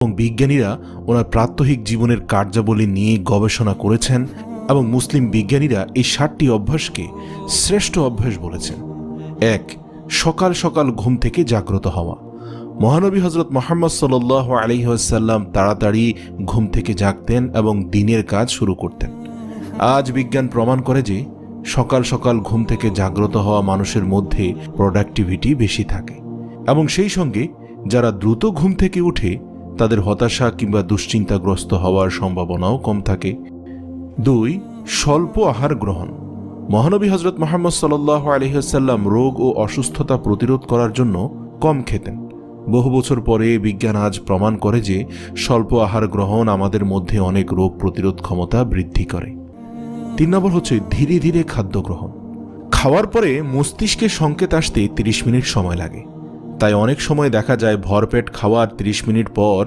এবং বিজ্ঞানীরা ওনার প্রাত্যহিক জীবনের কার্যাবলী নিয়ে গবেষণা করেছেন এবং মুসলিম বিজ্ঞানীরা এই 7টি অভ্যাসকে শ্রেষ্ঠ অভ্যাস বলেছেন। 1. সকাল সকাল ঘুম থেকে জাগ্রত হওয়া। মহানবী হজরত মুহাম্মদ সাল্লাল্লাহু আলাইহি ওয়াসাল্লাম তাড়াতাড়ি ঘুম থেকে জাগতেন এবং দিনের কাজ শুরু করতেন। আজ বিজ্ঞান প্রমাণ করে যে সকাল সকাল ঘুম থেকে জাগ্রত হওয়া মানুষের মধ্যে প্রোডাক্টিভিটি বেশি থাকে এবং সেই সঙ্গে যারা দ্রুত ঘুম থেকে উঠে তাদের হতাশা কিংবা দুশ্চিন্তাগ্রস্ত হওয়ার সম্ভাবনাও কম থাকে। 2. স্বল্প আহার গ্রহণ। মহানবী হজরত মুহাম্মদ সাল্লাল্লাহু আলাইহি ওয়াসাল্লাম রোগ ও অসুস্থতা প্রতিরোধ করার জন্য কম খেতেন। বহু বছর পরে বিজ্ঞান আজ প্রমাণ করে যে স্বল্প আহার গ্রহণ আমাদের মধ্যে অনেক রোগ প্রতিরোধ ক্ষমতা বৃদ্ধি করে। 3 নম্বর হচ্ছে ধীরে ধীরে খাদ্য গ্রহণ। খাওয়ার পরে মস্তিষ্কে সংকেত আসতে 30 মিনিট সময় লাগে, তাই অনেক সময় দেখা যায় ভরপেট খাওয়ার 30 মিনিট পর